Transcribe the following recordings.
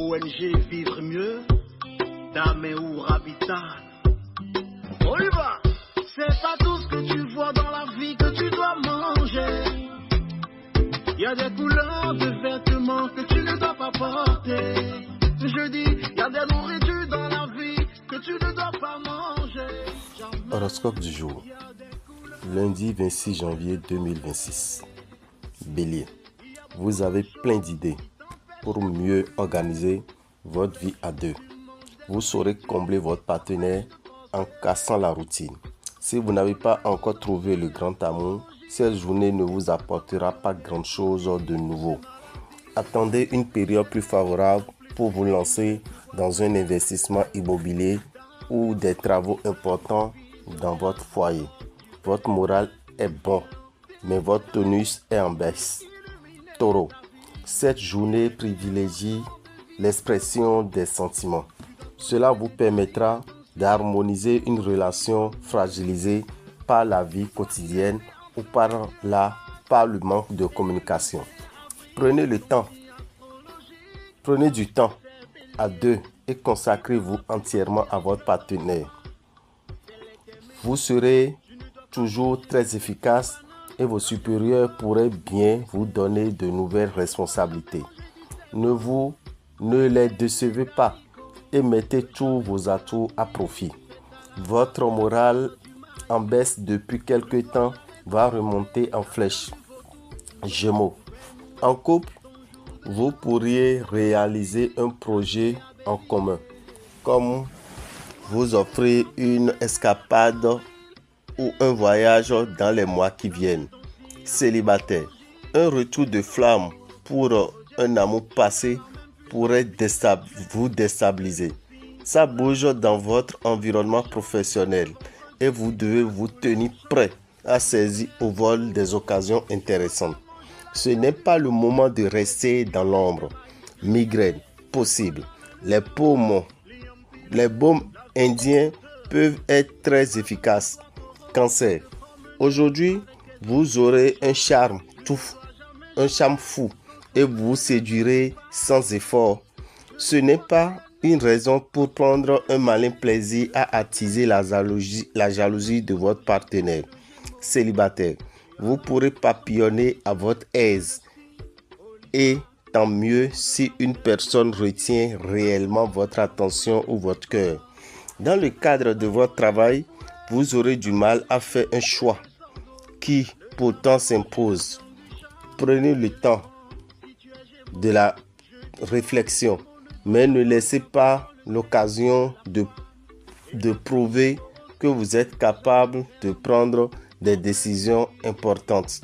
ONG Vivre Mieux, Dame ou Habitat. On y va. C'est pas tout ce que tu vois dans la vie que tu dois manger. Il y a des couleurs de vêtements que tu ne dois pas porter. Je dis, il y a des nourritures dans la vie que tu ne dois pas manger. Horoscope du jour. Lundi 26 janvier 2026. Bélier. Vous avez plein d'idées pour mieux organiser votre vie à deux. Vous saurez combler votre partenaire en cassant la routine. Si vous n'avez pas encore trouvé le grand amour, cette journée ne vous apportera pas grand-chose de nouveau. Attendez une période plus favorable pour vous lancer dans un investissement immobilier ou des travaux importants dans votre foyer. Votre moral est bon, mais votre tonus est en baisse. Taureau, cette journée privilégie l'expression des sentiments. Cela vous permettra d'harmoniser une relation fragilisée par la vie quotidienne ou par le manque de communication. Prenez du temps à deux et consacrez-vous entièrement à votre partenaire. Vous serez toujours très efficace et vos supérieurs pourraient bien vous donner de nouvelles responsabilités. Ne les décevez pas et mettez tous vos atouts à profit. Votre moral en baisse depuis quelque temps va remonter en flèche. Gémeaux. En couple, vous pourriez réaliser un projet en commun, comme vous offrir une escapade ou un voyage dans les mois qui viennent. Célibataire, un retour de flamme pour un amour passé pourrait vous déstabiliser. Ça bouge dans votre environnement professionnel et vous devez vous tenir prêt à saisir au vol des occasions intéressantes. Ce n'est pas le moment de rester dans l'ombre. Migraine, possible. Les baumes indiens peuvent être très efficaces. Cancer. Aujourd'hui, vous aurez un charme fou et vous séduirez sans effort. Ce n'est pas une raison pour prendre un malin plaisir à attiser la jalousie de votre partenaire. Célibataire, vous pourrez papillonner à votre aise et tant mieux si une personne retient réellement votre attention ou votre cœur. Dans le cadre de votre travail, vous aurez du mal à faire un choix qui pourtant s'impose. Prenez le temps de la réflexion, mais ne laissez pas l'occasion de prouver que vous êtes capable de prendre des décisions importantes.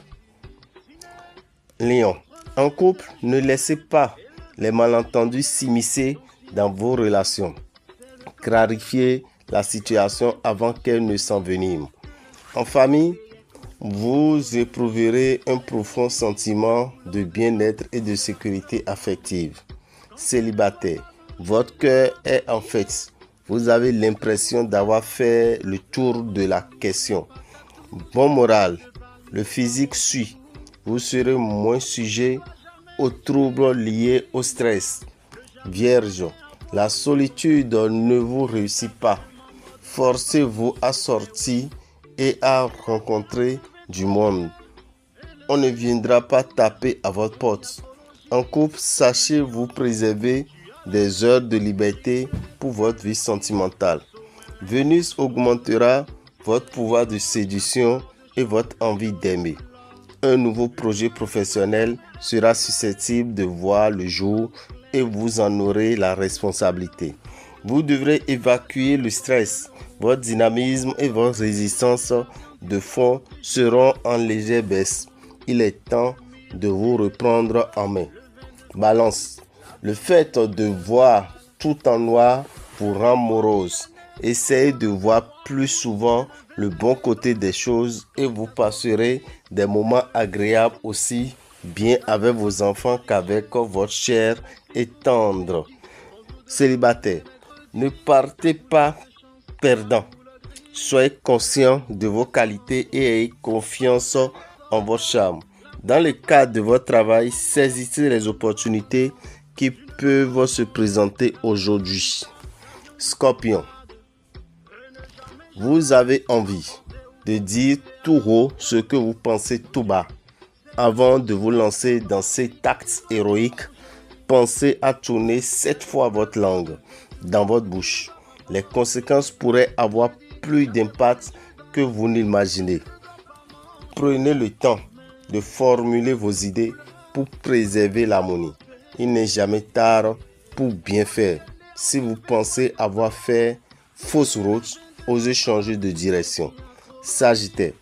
Lion. En couple, ne laissez pas les malentendus s'immiscer dans vos relations. Clarifiez la situation avant qu'elle ne s'envenime. En famille, vous éprouverez un profond sentiment de bien-être et de sécurité affective. Célibataire, votre cœur est en fête. Vous avez l'impression d'avoir fait le tour de la question. Bon moral, le physique suit. Vous serez moins sujet aux troubles liés au stress. Vierge, la solitude ne vous réussit pas. Forcez-vous à sortir et à rencontrer du monde. On ne viendra pas taper à votre porte. En couple, sachez vous préserver des heures de liberté pour votre vie sentimentale. Vénus augmentera votre pouvoir de séduction et votre envie d'aimer. Un nouveau projet professionnel sera susceptible de voir le jour et vous en aurez la responsabilité. Vous devrez évacuer le stress. Votre dynamisme et votre résistance de fond seront en légère baisse. Il est temps de vous reprendre en main. Balance. Le fait de voir tout en noir vous rend morose. Essayez de voir plus souvent le bon côté des choses et vous passerez des moments agréables aussi bien avec vos enfants qu'avec votre chair et tendre. Célibataire, ne partez pas perdant. Soyez conscient de vos qualités et ayez confiance en votre charme. Dans le cadre de votre travail, saisissez les opportunités qui peuvent se présenter aujourd'hui. Scorpion, vous avez envie de dire tout haut ce que vous pensez tout bas. Avant de vous lancer dans cet acte héroïque, pensez à tourner 7 fois votre langue dans votre bouche. Les conséquences pourraient avoir plus d'impact que vous n'imaginez. Prenez le temps de formuler vos idées pour préserver l'harmonie. Il n'est jamais tard pour bien faire. Si vous pensez avoir fait fausse route, osez changer de direction. Sagittaire,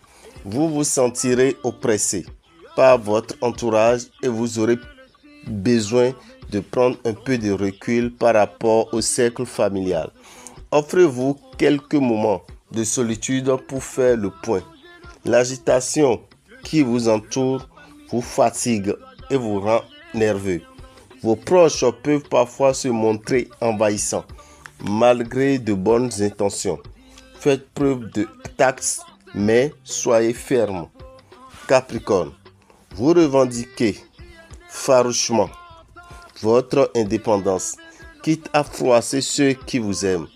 vous vous sentirez oppressé par votre entourage et vous aurez besoin de prendre un peu de recul par rapport au cercle familial. Offrez-vous quelques moments de solitude pour faire le point. L'agitation qui vous entoure vous fatigue et vous rend nerveux. Vos proches peuvent parfois se montrer envahissants malgré de bonnes intentions. Faites preuve de tact, mais soyez ferme. Capricorne, vous revendiquez farouchement votre indépendance, quitte à froisser ceux qui vous aiment.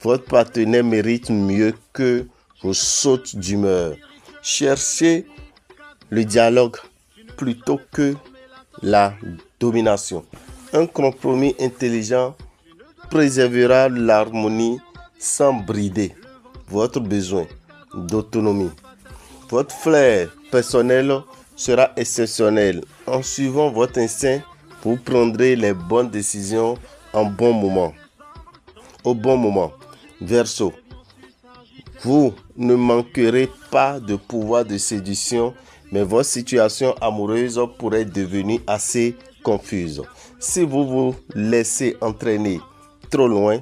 Votre partenaire mérite mieux que vos sautes d'humeur. Cherchez le dialogue plutôt que la domination. Un compromis intelligent préservera l'harmonie sans brider votre besoin d'autonomie. Votre flair personnel sera exceptionnel. En suivant votre instinct, vous prendrez les bonnes décisions au bon moment. Verseau, vous ne manquerez pas de pouvoir de séduction, mais votre situation amoureuse pourrait devenir assez confuse. Si vous vous laissez entraîner trop loin,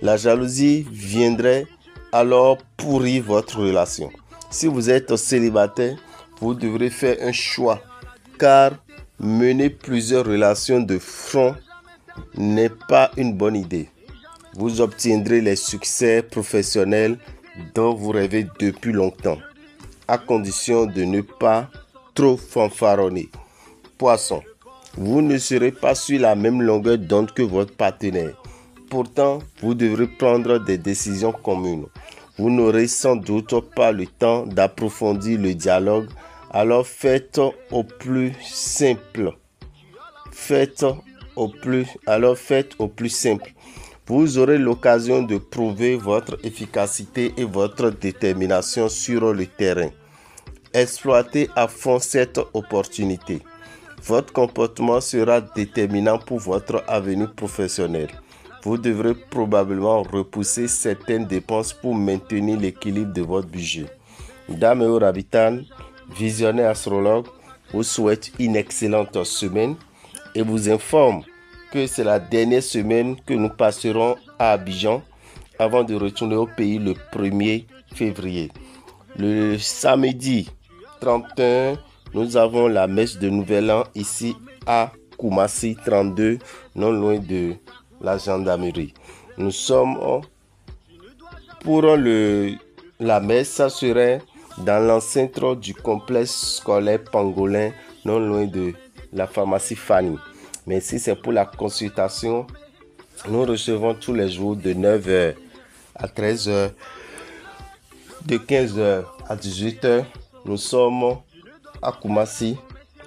la jalousie viendrait alors pourrir votre relation. Si vous êtes célibataire, vous devrez faire un choix, car mener plusieurs relations de front n'est pas une bonne idée. Vous obtiendrez les succès professionnels dont vous rêvez depuis longtemps, à condition de ne pas trop fanfaronner. Poisson, vous ne serez pas sur la même longueur d'onde que votre partenaire. Pourtant, vous devrez prendre des décisions communes. Vous n'aurez sans doute pas le temps d'approfondir le dialogue, alors faites au plus simple. Faites au plus simple. Vous aurez l'occasion de prouver votre efficacité et votre détermination sur le terrain. Exploitez à fond cette opportunité. Votre comportement sera déterminant pour votre avenir professionnel. Vous devrez probablement repousser certaines dépenses pour maintenir l'équilibre de votre budget. Dame Rabitan, visionnaire astrologue, vous souhaite une excellente semaine et vous informe que c'est la dernière semaine que nous passerons à Abidjan avant de retourner au pays le 1er février. Le samedi 31, nous avons la messe de Nouvel An ici à Koumassi 32, non loin de la gendarmerie. Nous sommes pour la messe, ça serait dans l'enceinte du complexe scolaire pangolin, non loin de la pharmacie Fanny. Mais si c'est pour la consultation, nous recevons tous les jours de 9h à 13h, de 15h à 18h. Nous sommes à Koumassi.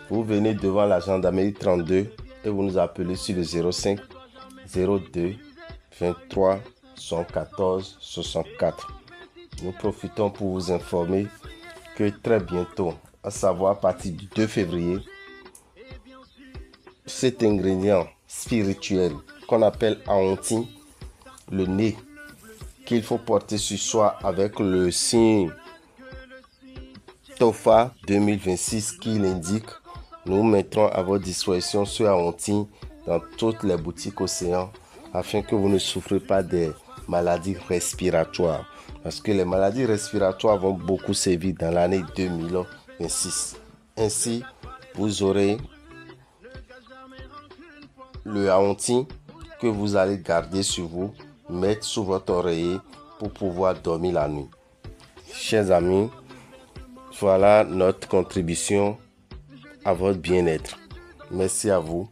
Vous venez devant la gendarmerie 32 et vous nous appelez sur le 05 02 23 114 64. Nous profitons pour vous informer que très bientôt, à savoir à partir du 2 février, cet ingrédient spirituel qu'on appelle aonti, le nez, qu'il faut porter sur soi avec le signe Tofa 2026 qui l'indique, nous mettrons à votre disposition ce aonti dans toutes les boutiques Océan afin que vous ne souffrez pas des maladies respiratoires. Parce que les maladies respiratoires vont beaucoup sévir dans l'année 2026. Ainsi, vous aurez le aonti que vous allez garder sur vous, mettre sous votre oreiller pour pouvoir dormir la nuit. Chers amis, voilà notre contribution à votre bien-être. Merci à vous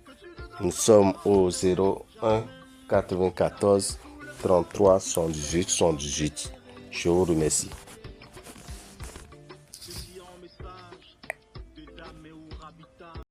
Nous sommes au 01 94 33 78 78. Je vous remercie.